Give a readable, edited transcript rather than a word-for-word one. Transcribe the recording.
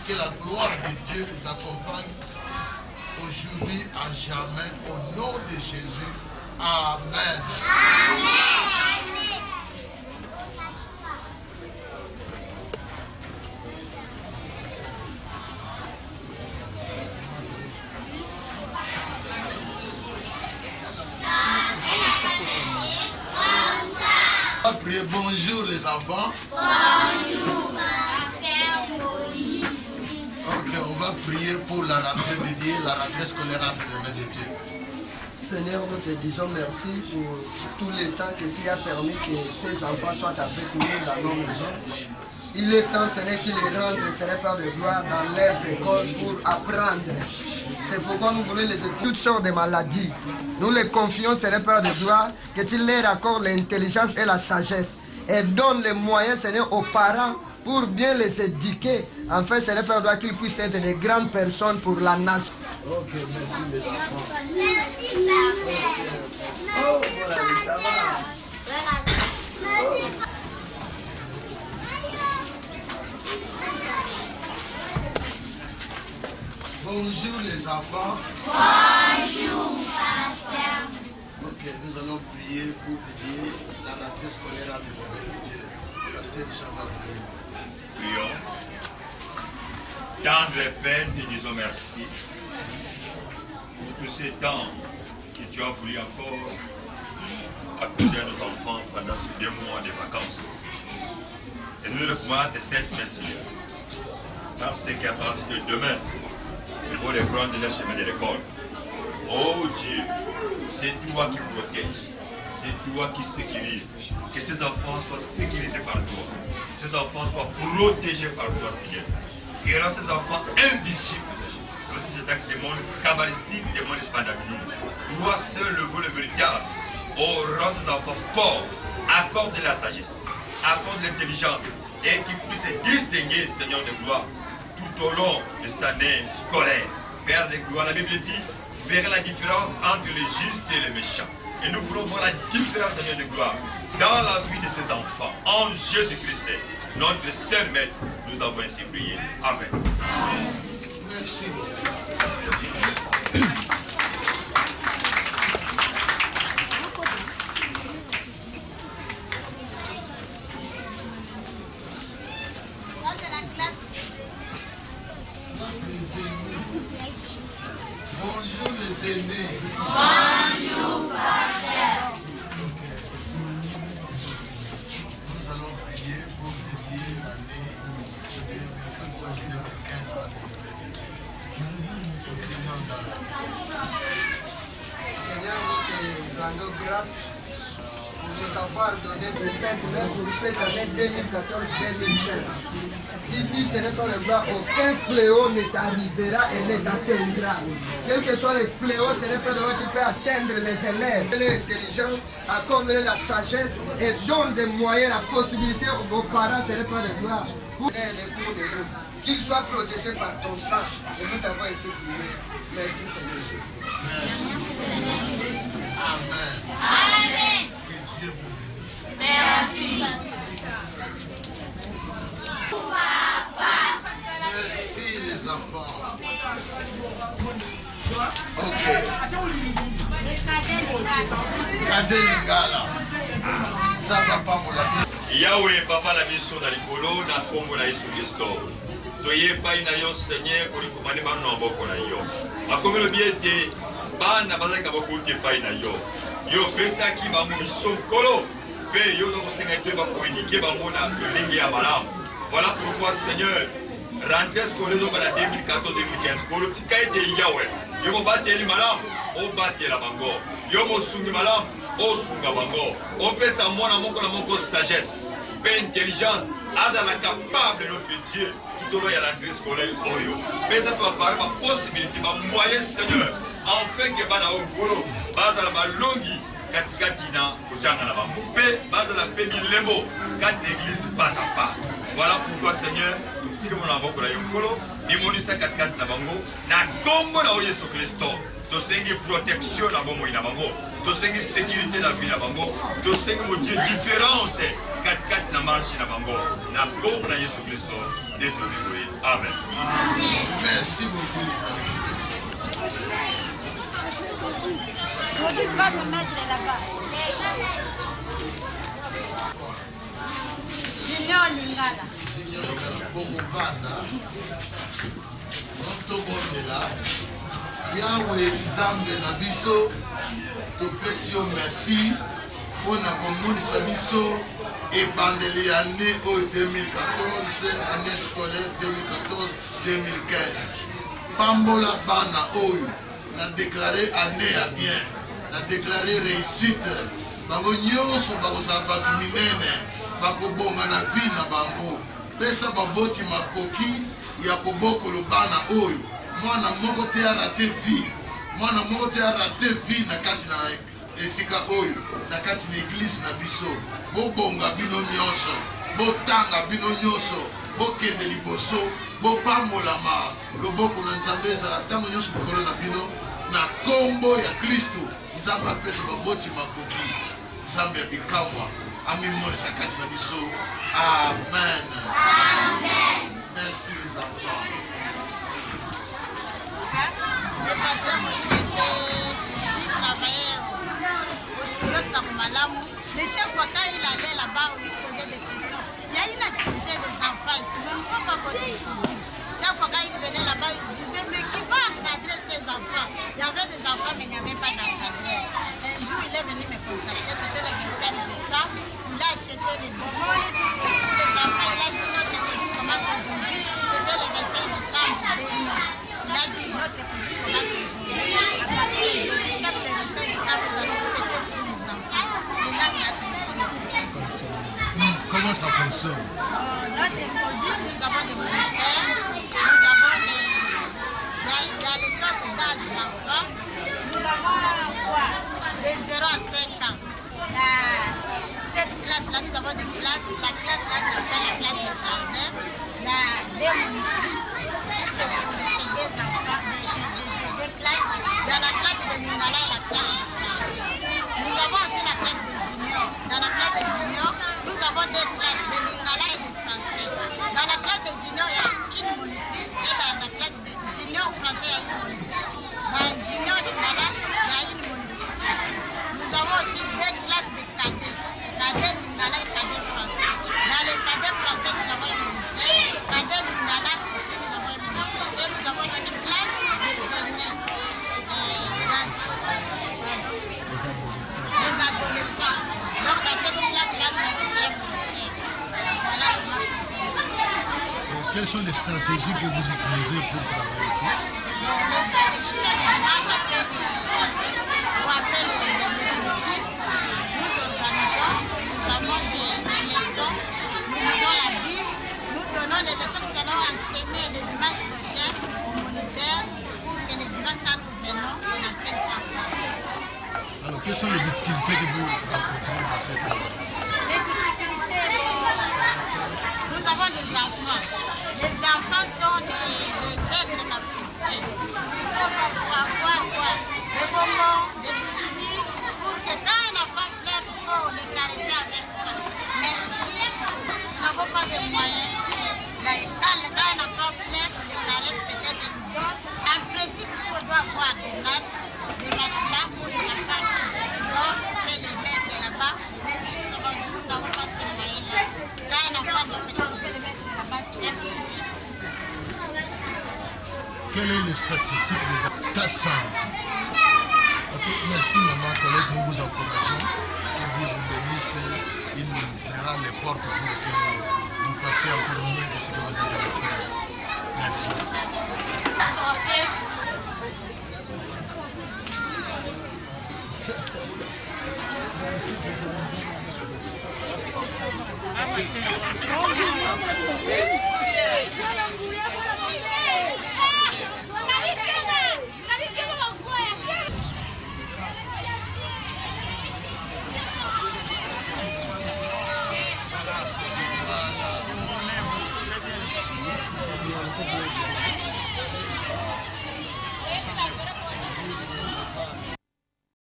Que la gloire de Dieu nous accompagne aujourd'hui à jamais au nom de Jésus. Amen. On va prier. Bonjour les enfants. Bonjour. Ok, on va prier pour la rentrée de Dieu, la rentrée scolaire entre les mains de Dieu. Seigneur, nous te disons merci pour tout le temps que tu as permis que ces enfants soient avec nous dans nos maisons. Il est temps, Seigneur, qu'ils rentrent, Seigneur Père de gloire, dans leurs écoles pour apprendre. C'est pourquoi nous voulons les aider toutes sortes de maladies. Nous les confions, Seigneur Père de gloire, que tu leur accordes l'intelligence et la sagesse. Et donne les moyens, Seigneur, aux parents pour bien les éduquer. Enfin, Seigneur Père de gloire, qu'ils puissent être des grandes personnes pour la nation. Ok, merci les enfants. Merci, Oh, voilà, ça va. Bonjour les enfants. Bonjour, pasteur. Ok, nous allons prier pour dédier la rentrée scolaire entre les mains de Dieu. Pasteur Jean va prier. Prions. Tendre Père, te disons merci pour tous ces temps que tu as voulu encore accorder à nos enfants pendant ces 2 mois de vacances. Et nous le recommandons de cette messe, parce qu'à partir de demain, il faut reprendre le chemin de l'école. Oh Dieu, c'est toi qui protèges, c'est toi qui sécurise. Que ces enfants soient sécurisés par toi, que ces enfants soient protégés par toi, Seigneur. Et rends ces enfants invisibles de toutes les attaques des mondes kabbalistiques, des mondes pandémiques. Toi seul le veux le véritable. Oh, rends ces enfants forts, accorde la sagesse, accorde l'intelligence et qu'ils puissent distinguer, Seigneur de gloire, tout au long de cette année scolaire. Père de gloire, la Bible dit, verra la différence entre les justes et les méchants. Et nous voulons voir la différence, Seigneur de gloire, dans la vie de ces enfants, en Jésus-Christ, notre seul maître, nous avons ainsi prié. Amen. Merci. Bonjour les aînés. Bonjour, pasteur. Ok. Nous allons prier pour dédier l'année 2014-2015 à l'humanité. Nous prions dans la Seigneur, nous te rendons grâce pour nous avoir donné ce sainte main pour cette année 2014-2015. Tu dis, Seigneur, par le gloire, aucun fléau ne t'arrivera et ne t'atteindra. Quels que soient les fléaux, Seigneur, Père de gloire, tu peux atteindre les élèves. Donne l'intelligence, accorde-leur la sagesse et donne des moyens, la possibilité aux parents, Seigneur, Père de gloire, pour les cours de nous. Qu'ils soient protégés par ton sang. Et nous t'avons ainsi prié. Merci, Seigneur Jésus. merci. Amen. Amen. Que Dieu vous bénisse. Merci. Merci les enfants. Ok. Regardez les gars là. Ça va pas pour la vie. Yahweh, papa la biso na likolo na kombo na Yesu Kristo. Toye pai na yo Seigneur pour commander ba no boko na yo. Akomi lo biete bana bazaka boko ke pai na yo. Yo pesa ki ba mo biso kolo. Pe yo no kosenga te ba ko indiquer ba mo na lingi ya malamu. Voilà pourquoi Seigneur, rentrée scolaire au 2014-2015, pour le petit de Yahweh, yo mo bateli malamu, o batela bango. Yo mo sungi malamu, o sunga bango. O pesa mona moko na moko sagesse, pe intelligence, azala capable notre Dieu tout au long de la rentrée scolaire oyo. Mais ça peut apparaître ma possibilité, ma moyen Seigneur, enfin que bana o golo, bazala balongi katikati na kutanga na bango. Pe bazala pe bilembo, kat l'église pas à pas. Voilà pourquoi Seigneur, tout petit monde a beaucoup de yokolo, ni monisa katikati na bango, na kombo na Yesu Kristo. Tosengi protection na bomo ina bango, tosengi sécurité na vie na bango, tosengi mo Dieu différence katikati na marche na bango na kombo na Yesu Kristo nde tobi boye. Amen. Merci beaucoup les amis. Moïse va te mettre là-bas. Junior Lingala. Bokovanda tobondela Yahweh Nzambe na biso topesi yo merci mpona komonisa biso ebandeli ya année oyo 2014 année scolaire 2014-2015 pambola bana oyo na déclaré année ya bien na déclaré réussite bango nyonso bakozala bato minene bakobonga na vie na bango pesa baboti makoki ya kobokolo bana oyo mwana moko te arate vie mwana moko te arate vie na kati na esika oyo na kati na eglise na biso bobonga bino nyonso botanga bino nyonso bokende liboso bopamolama loboko na Nzambe ezala ntango nyonso likolo na bino na kombo ya Kristo Nzambe apesa baboti makoki Nzambe ya bikamwa amimonisa kati na biso. Amen. Amen. Merci les enfants. Le pasteur Moïse il travaillait au studio Samumalamu. Mais chaque fois quand il allait là-bas, on lui posait des questions. Il y a une activité des enfants ici, mais on ne voit pas votre étude. Chaque fois quand il venait là-bas, il disait, mais qui va encadrer ces enfants? Il y avait des enfants, mais il n'y avait pas d'encadreur. Un jour, il est venu me contacter, c'était le 25 décembre. Il a acheté les bonbons, les biscuits, tous les enfants. Il a dit, notre école commence aujourd'hui. C'était le 25 décembre 2000. Il a dit, notre école commence aujourd'hui. À partir d'aujourd'hui, chaque 25 décembre, nous allons fêter pour les enfants. C'est là qu'il a commencé le projet. Comment ça fonctionne? Notre école, nous avons des moniteurs, nous avons des... Il y a des sortes d'âge d'enfants. Nous avons quoi? De 0 à 5 ans. Cette classe-là, nous avons des classes. La classe là s'appelle la classe du jardin. Il y a des monitrices qui s'occupent de ces deux enfants, des classes. Il y a la classe de Lingala et la classe de français. Nous avons aussi la classe de junior. Dans la classe de junior, nous avons deux classes de Lingala et de français. Dans la classe de junior, il y a une monitrice et dans la classe de junior français, il y a une monitrice. Dans junior Lingala, il y a une monitrice aussi. Nous avons aussi deux classes de cadets. Cadet Lingala et cadet français. Dans le cadet français, nous avons une moniteur. Cadet Lingala aussi, nous avons une moniteur. Et nous avons une classe des aînés. Les adolescents. Donc dans cette classe-là, nous avons aussi un moniteur. Voilà comment fonctionne. Quelles sont les stratégies que vous utilisez pour travailler ici? Les stratégies, chaque dimanche après le culte, nous organisons, nous avons des leçons, nous lisons la Bible, nous donnons les leçons que nous allons enseigner le dimanche prochain aux moniteurs pour que le dimanche quand nous venons, on enseigne ça aux enfants. Alors, quelles sont les difficultés que vous rencontrez dans ce travail? Les difficultés, nous avons des enfants. Les enfants sont des êtres capricieux. Il faut avoir quoi? Des bonbons, des biscuits, pour que quand un enfant pleure, il faut le caresser avec ça. Mais ici, nous n'avons pas de moyens. Quand un enfant pleure, on le caresse, peut-être il donne. En principe, ici, on doit avoir des nattes, des matelas pour les enfants qui dorment, on peut les mettre là-bas. Mais si nous n'avons pas ces moyens-là, quand un enfant dort, peut-être on peut le mettre là-bas, c'est un peu mieux. Quelles sont les statistiques des 400? Okay. Merci maman Colette, nous vous encourageons. Que Dieu vous bénisse. Il nous ouvrira les portes pour que vous fassiez encore mieux de ce que vous allez faire. Merci. Merci.